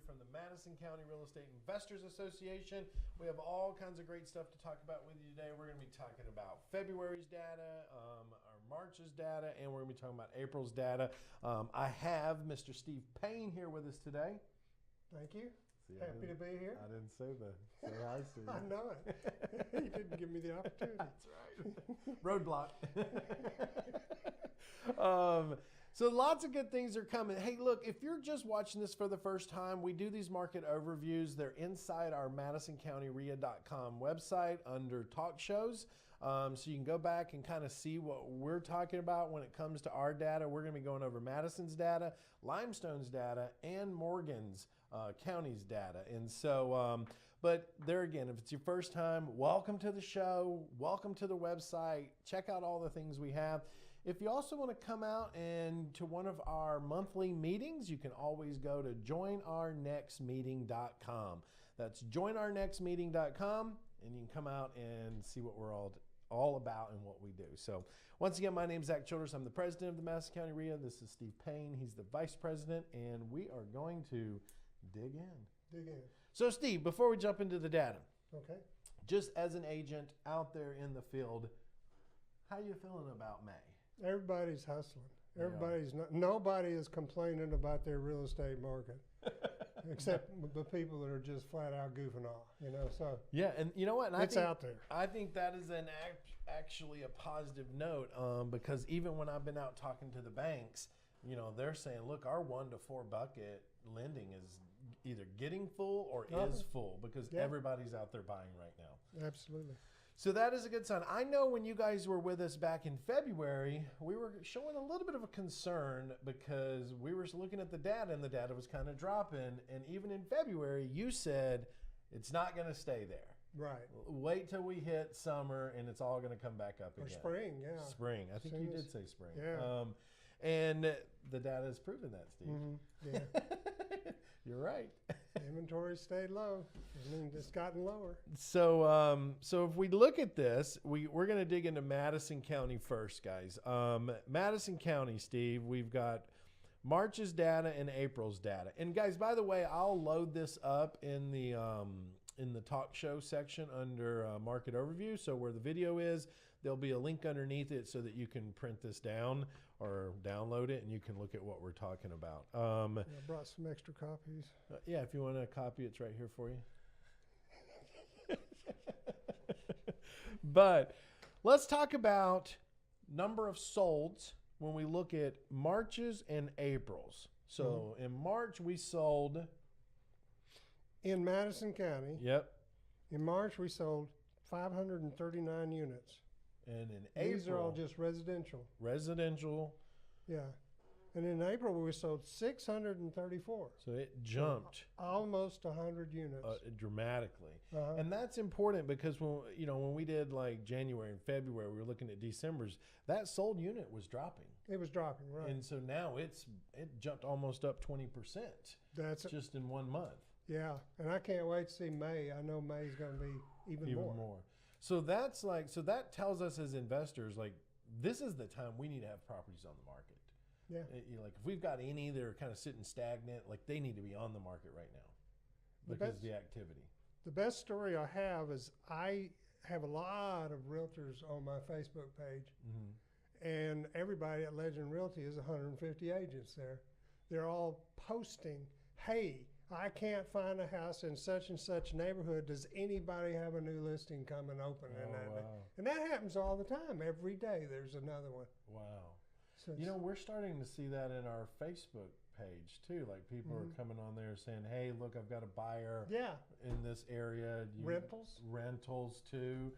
from the Madison County Real Estate Investors Association. We have all kinds of great stuff to talk about with you today. We're going to be talking about February's data, our March's data, and we're going to be talking about April's data. I have Mr. Steve Payne here with us today. Thank you. See, Happy to be here. I didn't say hi, Steve. I know it. You didn't give me the opportunity. That's right. Roadblock. So lots of good things are coming. Hey, look, if you're just watching this for the first time, we do these market overviews. They're inside our MadisonCountyREIA.com website under talk shows. So you can go back and kind of see what we're talking about when it comes to our data. We're going to be going over Madison's data, Limestone's data, and Morgan's County's data. And so, but there again, if it's your first time, welcome to the show. Welcome to the website. Check out all the things we have. If you also want to come out and to one of our monthly meetings, you can always go to joinournextmeeting.com. That's joinournextmeeting.com, and you can come out and see what we're all about and what we do. So once again, my name is Zach Childress. I'm the president of the Madison County REIA. This is Steve Payne. He's the vice president, and we are going to dig in. So Steve, before we jump into the data, Okay. just as an agent out there in the field, how you feeling about May? Everybody's hustling. Nobody is complaining about their real estate market, except the people that are just flat out goofing off. So yeah, and you know what? And it's out there. I think that is actually a positive note because even when I've been out talking to the banks, they're saying, look, our 1 to 4 bucket lending is either getting full or is full because everybody's out there buying right now. Absolutely. So that is a good sign. I know when you guys were with us back in February, we were showing a little bit of a concern because we were looking at the data and the data was kind of dropping. And even in February, you said it's not going to stay there. Right. Wait till we hit summer and it's all going to come back up again. Or spring, yeah. Spring. I think you did say spring. Yeah. And the data has proven that, Steve. Mm-hmm. Yeah. You're right. Inventory stayed low. It's gotten lower. So if we look at this, we're going to dig into Madison County first, guys. Madison County, Steve, we've got March's data and April's data. And guys, by the way, I'll load this up in the talk show section under market overview. So where the video is, there'll be a link underneath it so that you can print this down or download it and you can look at what we're talking about. I brought some extra copies. Yeah, if you want a copy, it's right here for you. But let's talk about number of solds when we look at March's and April's. So in March, we sold... In Madison County, Yep. in March, we sold 539 units. And in April... These are all just residential. Residential. Yeah. And in April, we sold 634. So it jumped almost 100 units. Dramatically. Uh-huh. And that's important because when we did like January and February, we were looking at December's, that sold unit was dropping. It was dropping, right. And so now it jumped almost up 20%. That's just in 1 month. Yeah, and I can't wait to see May. I know May is going to be even more. So that tells us as investors, like, this is the time we need to have properties on the market. Yeah. Like if we've got any that are kind of sitting stagnant, like they need to be on the market right now because of the activity. The best story I have is I have a lot of realtors on my Facebook page, and everybody at Legend Realty is 150 agents there. They're all posting, hey, I can't find a house in such and such neighborhood. Does anybody have a new listing coming open? Wow. And that happens all the time. Every day there's another one. Wow. So we're starting to see that in our Facebook page too. Like people are coming on there saying, hey, look, I've got a buyer in this area. Rentals too.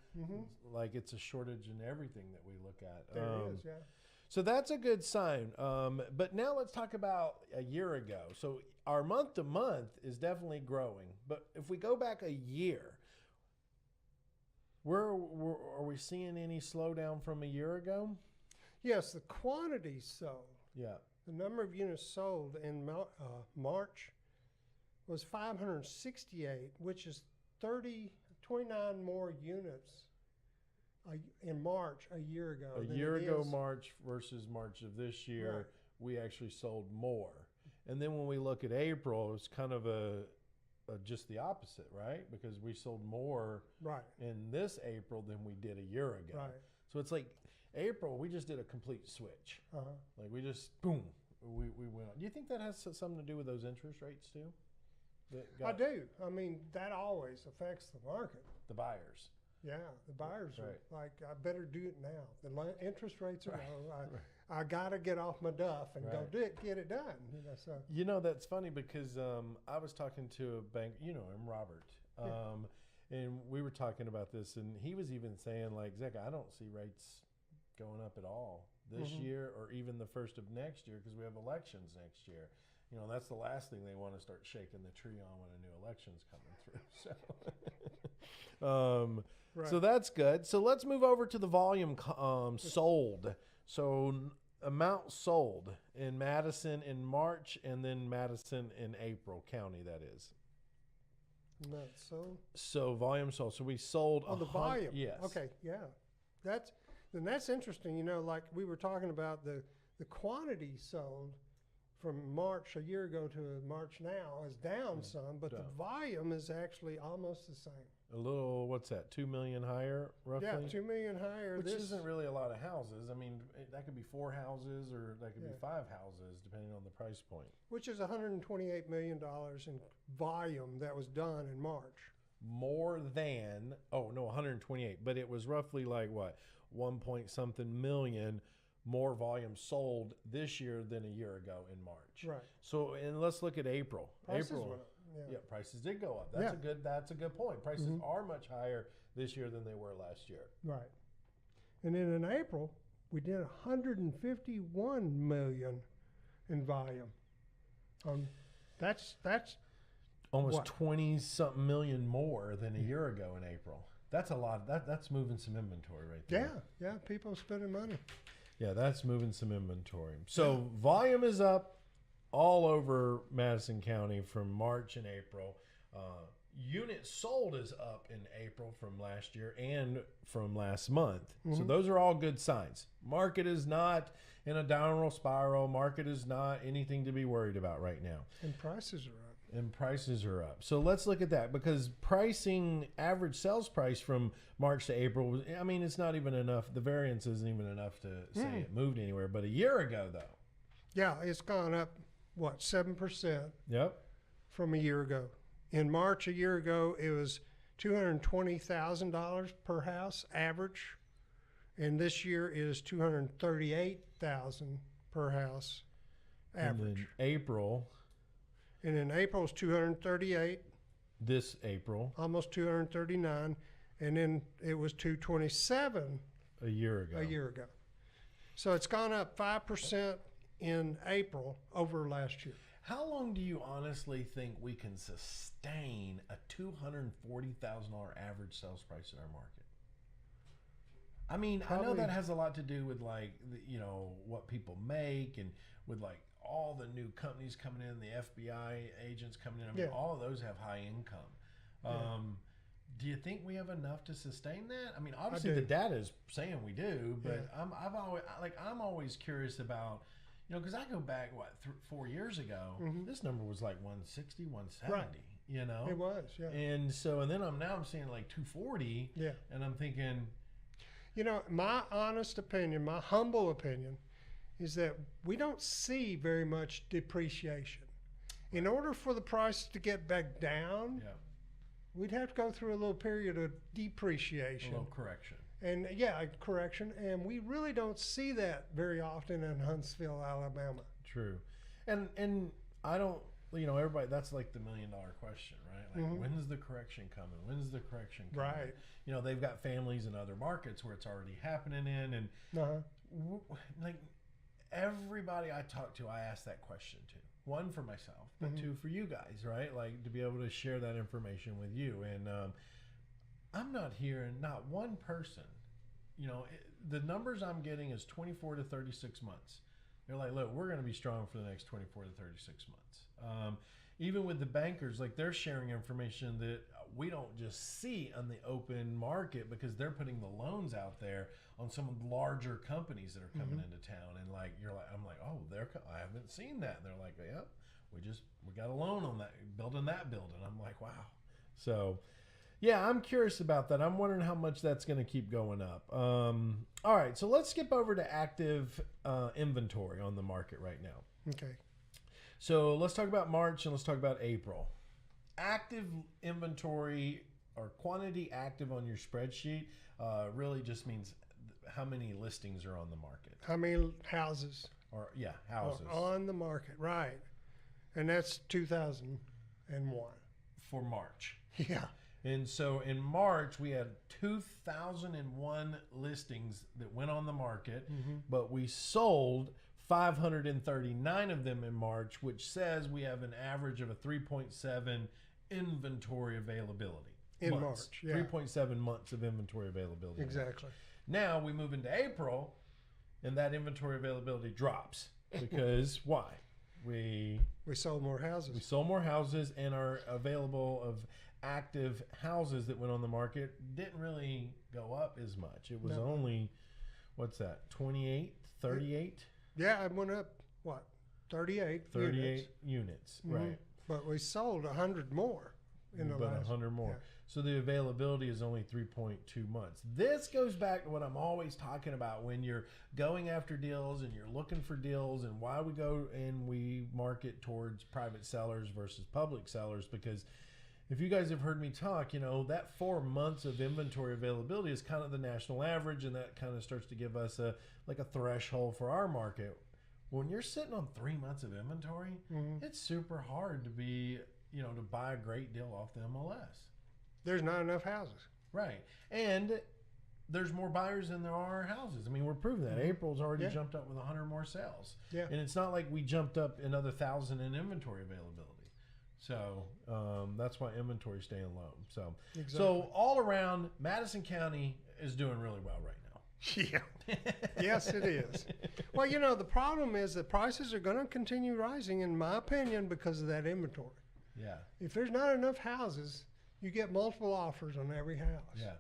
Like it's a shortage in everything that we look at. There is, yeah. So that's a good sign. But now let's talk about a year ago. So our month to month is definitely growing. But if we go back a year, are we seeing any slowdown from a year ago? Yes, the quantity sold. Yeah. The number of units sold in March was 568, which is 29 more units in March a year ago. A year ago, March versus March of this year, we actually sold more. And then when we look at April, it's kind of just the opposite, right? Because we sold more Right. in this April than we did a year ago. Right. So it's like April, we just did a complete switch. Uh-huh. Like we just, boom, we went on. Do you think that has something to do with those interest rates too? I do. I mean, that always affects the market. The buyers. Yeah, the buyers Right. are like, I better do it now. The interest rates are Right. low. I got to get off my duff and Right. get it done. You know, so You know, that's funny because I was talking to a bank, you know him, Robert. And we were talking about this, and he was even saying, like, Zach, I don't see rates going up at all this year or even the first of next year because we have elections next year. You know, that's the last thing they want to start shaking the tree on when a new election's coming through. So, right. so that's good. So let's move over to the volume sold. So amount sold in Madison in March and then Madison in April County, that is. Not so. So volume sold. So we sold. Oh, the volume. Yes. Okay. Yeah. That's interesting. You know, like we were talking about the quantity sold from March a year ago to March now is down some, but down. the volume is actually almost the same. A little, what's that, 2 million higher, roughly? Yeah, 2 million higher. Which this isn't really a lot of houses. I mean, that could be 4 houses or that could be 5 houses, depending on the price point. which is $128 million in volume that was done in March. More than, 128. But it was roughly like what, 1 point something million more volume sold this year than a year ago in March. Right. So, and let's look at April. Prices April, went up. yeah, prices did go up. Yeah. That's a good point. Prices are much higher this year than they were last year. Right. And then in April, we did 151 million in volume. That's Almost what? 20 something million more than a year ago in April. That's a lot. That's moving some inventory right there. yeah. People spending money. Yeah, that's moving some inventory. So volume is up all over Madison County from March and April. Units sold is up in April from last year and from last month. So those are all good signs. Market is not in a downward spiral. Market is not anything to be worried about right now. And prices are up. And prices are up. So let's look at that because pricing, average sales price from March to April, I mean, it's not even enough. The variance isn't even enough to say it moved anywhere. But a year ago, though. Yeah, it's gone up, 7% Yep. from a year ago. In March a year ago, it was $220,000 per house average. And this year is $238,000 per house average. And then April, And in April it's 238, this April, almost 239, and then it was 227 a year ago. a year ago. So it's gone up 5% in April over last year. How long do you honestly think we can sustain a $240,000 average sales price in our market? I mean, I know Probably- that has a lot to do with like, what people make and with like all the new companies coming in, the FBI agents coming in. I mean, Yeah. all of those have high income. Do you think we have enough to sustain that? I mean, obviously the do. data is saying we do, but Yeah. I'm always curious about, because I go back 4 years ago, this number was like 160, 170. It was, yeah. And so, and then I'm seeing like 240, Yeah. and I'm thinking, My honest opinion, my humble opinion, is that we don't see very much depreciation. In order for the price to get back down, yeah, we'd have to go through a little period of a depreciation. little correction. And correction. And we really don't see that very often in Huntsville, Alabama. True. And I don't, everybody, that's like the $1 million question, right? Like, when's the correction coming? When's the correction coming? Right. They've got families in other markets where it's already happening in. And like everybody I talk to, I ask that question to. One, for myself, but two, for you guys, right? Like to be able to share that information with you. And I'm not hearing not one person, the numbers I'm getting is 24 to 36 months. They're like, look, we're going to be strong for the next 24 to 36 months. Even with the bankers, like they're sharing information that we don't just see on the open market because they're putting the loans out there on some of the larger companies that are coming into town. And like, I'm like, oh, I haven't seen that. And they're like, yeah, we got a loan on that building. I'm like, wow. So yeah, I'm curious about that. I'm wondering how much that's going to keep going up. All right, so let's skip over to active inventory on the market right now. Okay. So let's talk about March and let's talk about April. Active inventory or quantity active on your spreadsheet really just means how many listings are on the market. How many houses houses are on the market, right? And that's 2001. For March. Yeah. And so in March, we had 2,001 listings that went on the market, but we sold 539 of them in March, which says we have an average of a 3.7 inventory availability. In March, yeah. 3.7 months of inventory availability. Exactly. Now we move into April, and that inventory availability drops. Because why? We sold more houses. We sold more houses, and our available of active houses that went on the market didn't really go up as much. It was only, what's that, 28, 38? Yeah, it went up, what, 38 units, right. But we sold 100 more in the last. 100 more. Yeah. So the availability is only 3.2 months. This goes back to what I'm always talking about when you're going after deals and you're looking for deals, and why we go and we market towards private sellers versus public sellers. Because if you guys have heard me talk, that 4 months of inventory availability is kind of the national average, and that kind of starts to give us a threshold for our market. When you're sitting on 3 months of inventory, it's super hard to be, to buy a great deal off the MLS. There's not enough houses. Right. And there's more buyers than there are houses. I mean, we're proving that. April's already jumped up with 100 more sales. Yeah. And it's not like we jumped up another 1,000 in inventory availability. So that's why inventory is staying low. So, So all around, Madison County is doing really well right now. Yeah. Yes, it is. Well, the problem is that prices are going to continue rising, in my opinion, because of that inventory. Yeah. If there's not enough houses, you get multiple offers on every house. Yeah.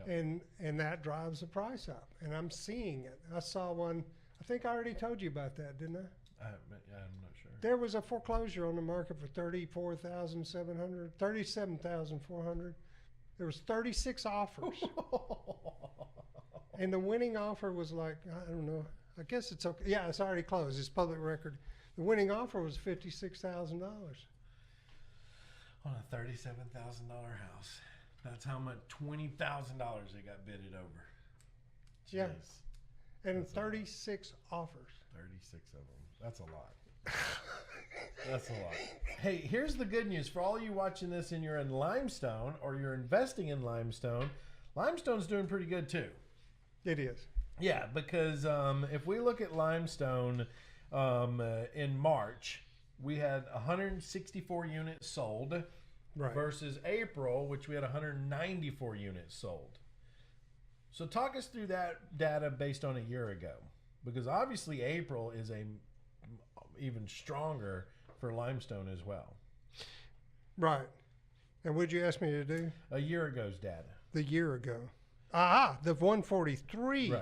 And that drives the price up. And I'm seeing it. I saw one. I think I already told you about that, didn't I? I'm not sure. There was a foreclosure on the market for $34,700, $37,400. There was 36 offers. And the winning offer was like, I don't know. I guess it's okay. Yeah, it's already closed. It's public record. The winning offer was $56,000. On a $37,000 house. That's how much, $20,000 they got bidded over. Jeez. Yeah. And 36 offers. 36 of them. That's a lot. That's a lot. Hey, here's the good news. For all you watching this and you're in Limestone or you're investing in Limestone, Limestone's doing pretty good too. It is. Yeah, because if we look at Limestone in March, we had 164 units sold versus April, which we had 194 units sold. So talk us through that data based on a year ago, because obviously April is even stronger for Limestone as well. Right. And what'd you ask me to do? A year ago's data. The year ago. The 143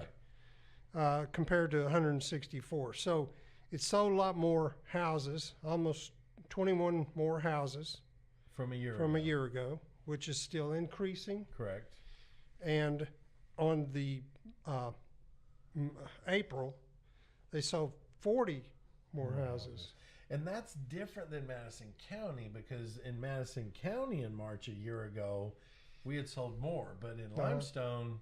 compared to 164. So it sold a lot more houses, almost 21 more houses from a year ago, which is still increasing. Correct. And on the April, they sold 40 more houses. And that's different than Madison County, because in Madison County in March a year ago, we had sold more. But in Limestone,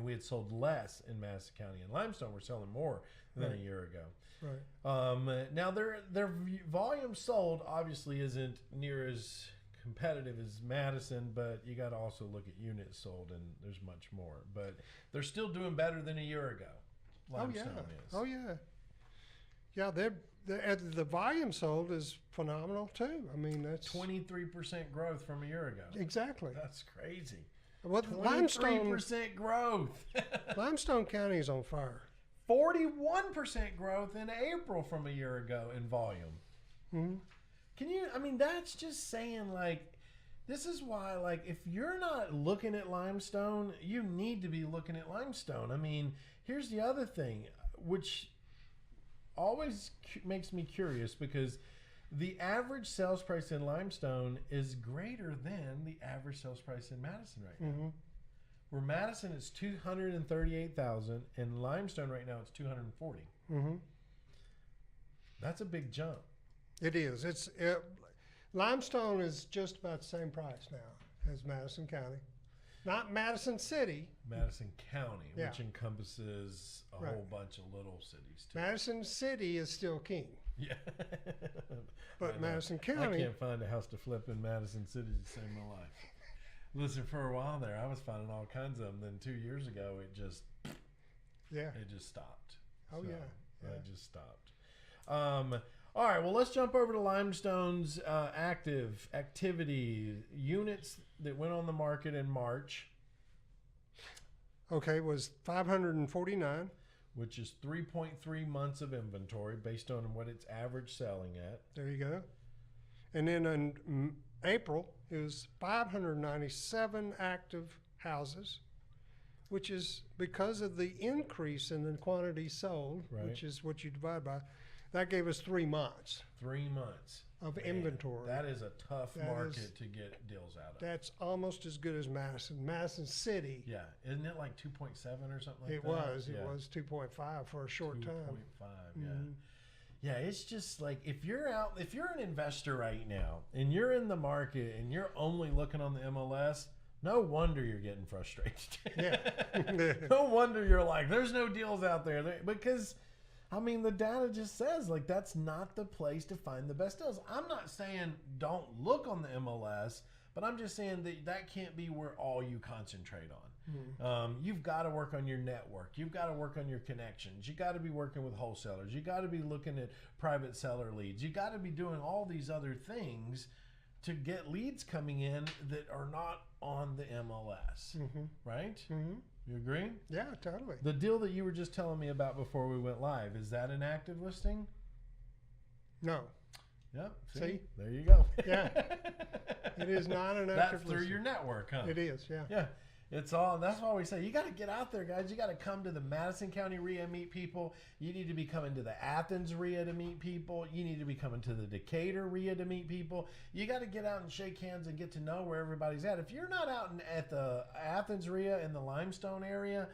we had sold less in Madison County. In Limestone, we're selling more than a year ago. Right. Now, their volume sold obviously isn't near as competitive as Madison, but you got to also look at units sold, and there's much more. But they're still doing better than a year ago. Limestone is. Oh yeah. Yeah, the volume sold is phenomenal too. That's 23% growth from a year ago. Exactly. That's crazy. Well, 23% growth. Limestone County is on fire. 41% growth in April from a year ago in volume. Mm-hmm. Can you, that's just saying, this is why, if you're not looking at Limestone, you need to be looking at Limestone. Here's the other thing, which always makes me curious, because The average sales price in Limestone is greater than the average sales price in Madison right now. Mm-hmm. Where Madison is 238,000 and Limestone right now it's 240. Mm-hmm. That's a big jump. It is. Limestone is just about the same price now as Madison County. Not Madison City. Madison County, Yeah. which encompasses a Right. whole bunch of little cities too. Madison City is still king. Yeah. But I know. Madison I County, can't find a house to flip in Madison City to save my life. Listen, for a while there, I was finding all kinds of them. Then 2 years ago, it just stopped. Oh, yeah. It just stopped. All right, well, let's jump over to Limestone's active activity units that went on the market in March, okay, was 549. which is 3.3 months of inventory based on what it's average selling at. There you go. And then in April, it was 597 active houses, which is because of the increase in the quantity sold, Right. which is what you divide by. That gave us 3 months 3 months of Man, inventory. That is a tough That market is- to get deals out of. That's almost as good as Madison. Madison City, Yeah, isn't it like 2.7 or something like it that? was. It Yeah. was 2.5 for a short time. 2.5, yeah. Mhm. Yeah, it's just like if you're an investor right now and you're in the market and you're only looking on the MLS, no wonder you're getting frustrated. Yeah. No wonder you're like, there's no deals out there. Because, I mean, the data just says like that's not the place to find the best deals. I'm not saying don't look on the MLS, but I'm just saying that can't be where all you concentrate on. You've got to work on your network. You've got to work on your connections. You got to be working with wholesalers. You got to be looking at private seller leads. You got to be doing all these other things to get leads coming in that are not on the MLS, right? Mhm. You agree? Yeah, totally. The deal that you were just telling me about before we went live, is that an active listing? No. Yep. See? There you go. Yeah. It is not an active That's through listing. your network, huh? It is, yeah. Yeah. It's all, that's why we say you got to get out there, guys. You got to come to the Madison County RIA, meet people. You need to be coming to the Athens RIA to meet people. You need to be coming to the Decatur RIA to meet people. You got to get out and shake hands and get to know where everybody's at. If you're not out at the Athens RIA in the Limestone area,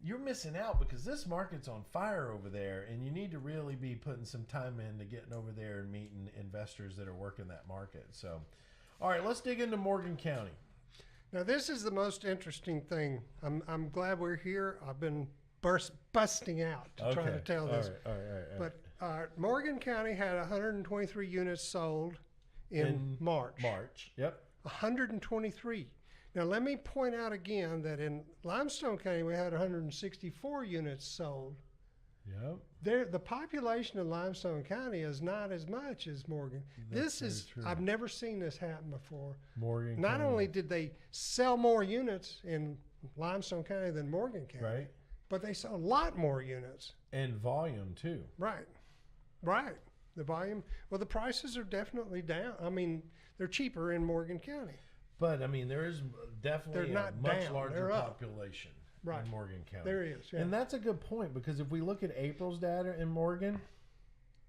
you're missing out because this market's on fire over there, and you need to really be putting some time into getting over there and meeting investors that are working that market. So, all right, let's dig into Morgan County. Now, this is the most interesting thing. I'm glad we're here. I've been busting out to try to tell this. All right. But Morgan County had 123 units sold in March. March, yep. 123. Now, let me point out again that in Limestone County, we had 164 units sold. Yep. The population of Limestone County is not as much as Morgan. That's very true. I've never seen this happen before. Morgan Not County. only did they sell more units in Limestone County than Morgan County, Right. but they sold a lot more units. And volume, too. Right. The volume, well, the prices are definitely down. I mean, they're cheaper in Morgan County. But, I mean, there is definitely They're a not much down, larger they're up. population Right. in Morgan County. There is, yeah. And that's a good point because if we look at April's data in Morgan,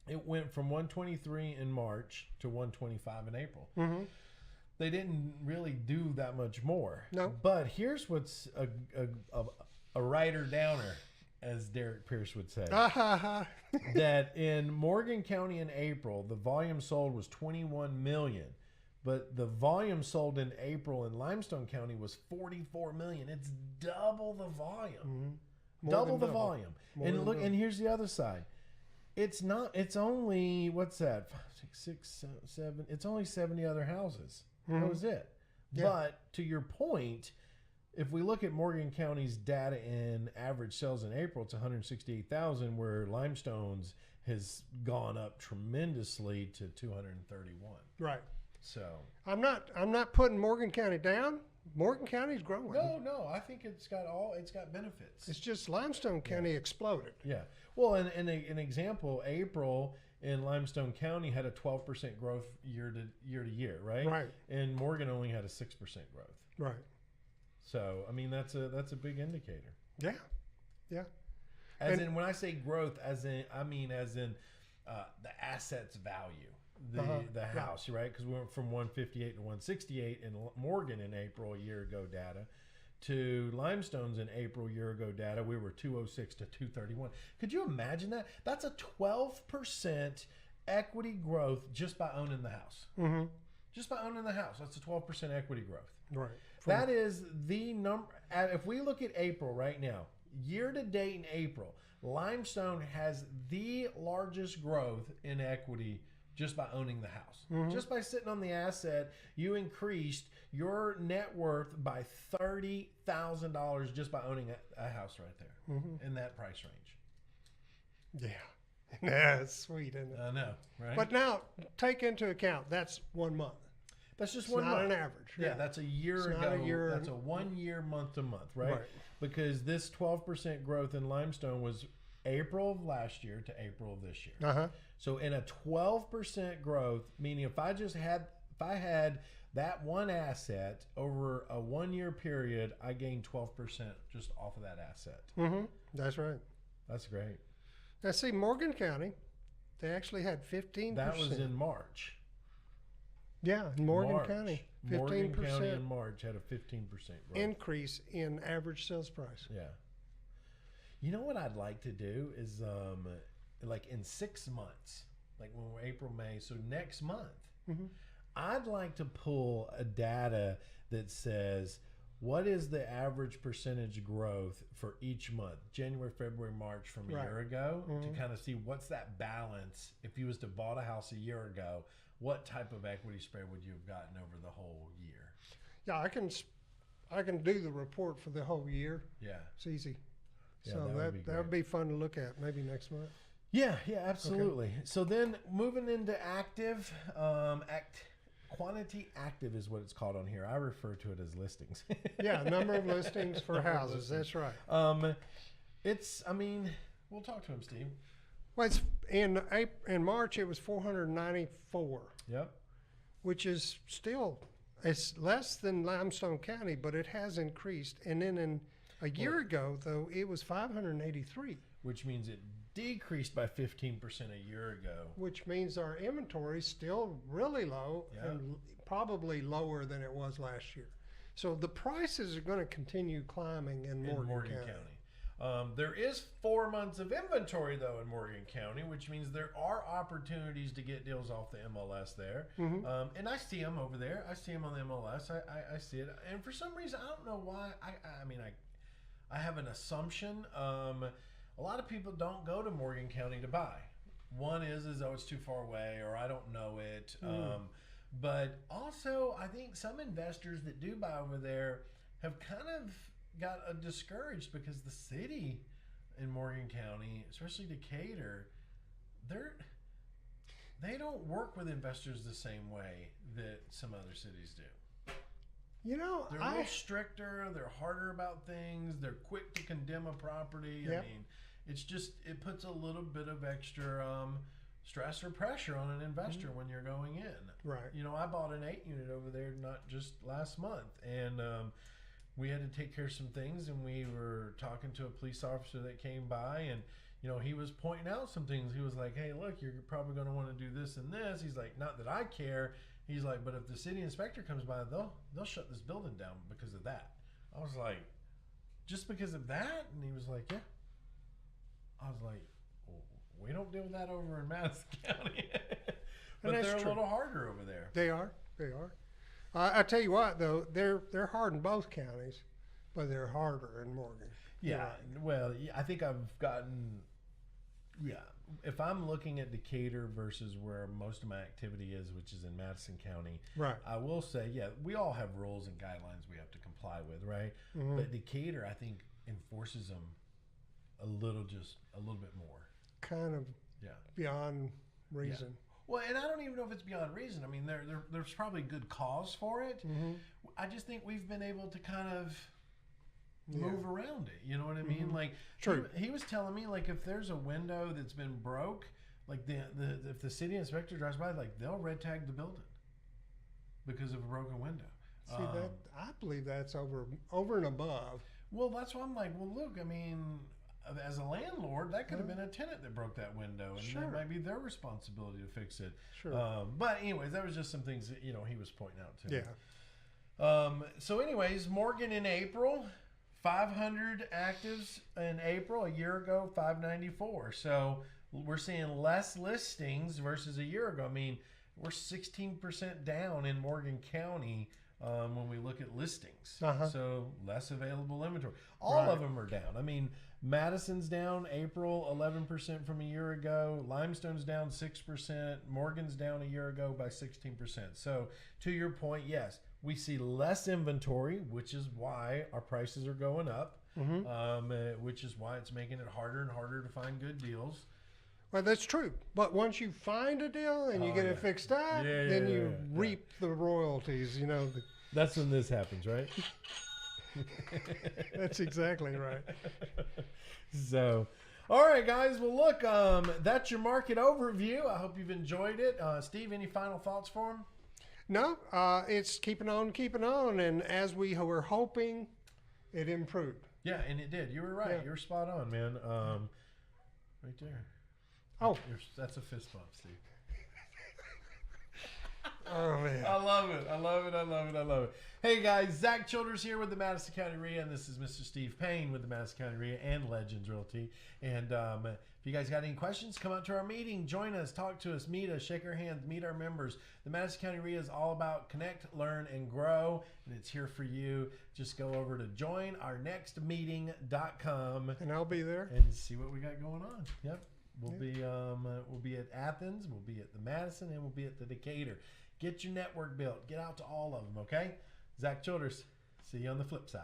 it went from 123 in March to 125 in April. Mm-hmm. They didn't really do that much more. No. But here's what's a writer downer, as Derek Pierce would say. That in Morgan County in April, the volume sold was 21 million. But the volume sold in April in Limestone County was 44 million. It's double the volume. Mm-hmm. Double the volume. More And than look, double. and here's the other side. It's only, what's that? 5, 6, 6, 7. It's only 70 other houses. That was it. Yeah. But to your point, if we look at Morgan County's data in average sales in April, it's 168,000, where Limestone's has gone up tremendously to 231. Right. So I'm not putting Morgan County down. Morgan County's growing. no, I think it's got benefits. It's just Limestone County exploded. Yeah. Well, and an example, April in Limestone County had a 12% growth year to year, right? Right. And Morgan only had a 6% growth. Right. So I mean that's a big indicator. Yeah. Yeah. As And- in when I say growth, I mean the asset's value. the house, right? Because we went from 158 to 168 in Morgan in April a year ago data, to Limestone's in April year ago data. We were 206 to 231. Could you imagine that? That's a 12% equity growth just by owning the house. Mm-hmm. Just by owning the house, that's a 12% equity growth. Right. That is the number. If we look at April right now, year to date in April, Limestone has the largest growth in equity just by owning the house. Mm-hmm. Just by sitting on the asset, you increased your net worth by $30,000 just by owning a house right there in that price range. Yeah. That's sweet, isn't it? I know, right? But now, take into account, that's 1 month. That's just It's one not month. an average. Yeah, that's a year It's ago. not a year. That's a 1 year, month to month, right? Right. Because this 12% growth in Limestone was April of last year to April of this year. Uh-huh. So in a 12% growth, meaning if I had that one asset over a 1 year period, I gained 12% just off of that asset. Mm-hmm. That's right. That's great. Now, see, Morgan County, they actually had 15%. That was in March. Yeah, in Morgan March. County, Morgan County in 15% March had a 15% growth. increase in average sales price. Yeah. You know what I'd like to do is like in 6 months, like when we're April, May, so next month, I'd like to pull a data that says what is the average percentage growth for each month, January, February, March from a year ago, to kind of see what's that balance. If you was to bought a house a year ago, what type of equity spread would you have gotten over the whole year? Yeah, I can do the report for the whole year. Yeah. It's easy. Yeah, So that would be fun to look at maybe next month. Yeah, absolutely. Okay. So then moving into active, quantity active is what it's called on here. I refer to it as listings. Yeah, number of listings for houses. That's right. We'll talk to him, Steve. Well, it's in March, it was 494. Yep. Which is still, it's less than Limestone County, but it has increased. And then a year ago, though, it was 583. Which means it decreased by 15% a year ago. Which means our inventory is still really low and probably lower than it was last year. So the prices are going to continue climbing in Morgan County. There is 4 months of inventory, though, in Morgan County, which means there are opportunities to get deals off the MLS there. And I see them over there. I see them on the MLS. I see it. And for some reason, I don't know why. I have an assumption. A lot of people don't go to Morgan County to buy. One is oh, it's too far away, or I don't know it. But also, I think some investors that do buy over there have kind of got discouraged because the city in Morgan County, especially Decatur, they don't work with investors the same way that some other cities do. You know, they're a little stricter. They're harder about things. They're quick to condemn a property. Yep. I mean, it puts a little bit of extra stress or pressure on an investor when you're going in. Right. You know, I bought an 8 unit over there not just last month, and we had to take care of some things, and we were talking to a police officer that came by, and you know, he was pointing out some things. He was like, hey, look, you're probably going to want to do this and this. He's like, not that I care. He's like, but if the city inspector comes by, they'll shut this building down because of that. I was like, just because of that? And he was like, yeah. I was like, well, we don't deal with that over in Madison County. But they're a little harder over there. They are. I tell you what, though, they're hard in both counties, but they're harder in Morgan. Yeah. Well, I think I've gotten. Yeah. If I'm looking at Decatur versus where most of my activity is, which is in Madison County, right? I will say, yeah, we all have rules and guidelines we have to comply with, right? But Decatur, I think, enforces them a little bit more. Kind of beyond reason. Yeah. Well, and I don't even know if it's beyond reason. I mean, there's probably good cause for it. I just think we've been able to kind of move around it. You know what I mean? Like, true. He was telling me, like, if there's a window that's been broke, like if the city inspector drives by, like, they'll red tag the building because of a broken window. See, I believe that's over and above. Well, that's why I'm like, well, look, I mean, as a landlord, that could have been a tenant that broke that window, and Sure. that might be their responsibility to fix it. Sure. But anyways, that was just some things that he was pointing out to me. Yeah. So anyways, Morgan in April, 500 actives in April. A year ago, 594. So we're seeing less listings versus a year ago. I mean, we're 16% down in Morgan County when we look at listings. So less available inventory. All of them are down. I mean, Madison's down April 11% from a year ago. Limestone's down 6%. Morgan's down a year ago by 16%. So to your point, yes, we see less inventory, which is why our prices are going up, which is why it's making it harder and harder to find good deals. Well, that's true. But once you find a deal and you get it fixed up, then you reap the royalties, you know. That's when this happens, right? That's exactly right. So, all right, guys. Well, look, that's your market overview. I hope you've enjoyed it. Steve, any final thoughts for him? No, it's keeping on. And as we were hoping, it improved. Yeah, and it did. You were right. Yeah. You were spot on, man. Right there. Oh, that's a fist bump, Steve. Oh, man. I love it. I love it. I love it. I love it. Hey, guys. Zach Childers here with the Madison County REIA, and this is Mr. Steve Payne with the Madison County REIA and Legends Realty. And if you guys got any questions, come out to our meeting. Join us. Talk to us. Meet us. Shake our hands. Meet our members. The Madison County REIA is all about connect, learn, and grow, and it's here for you. Just go over to joinournextmeeting.com. And I'll be there. And see what we got going on. Yep. We'll be at Athens, we'll be at the Madison, and we'll be at the Decatur. Get your network built. Get out to all of them, okay? Zach Childers, see you on the flip side.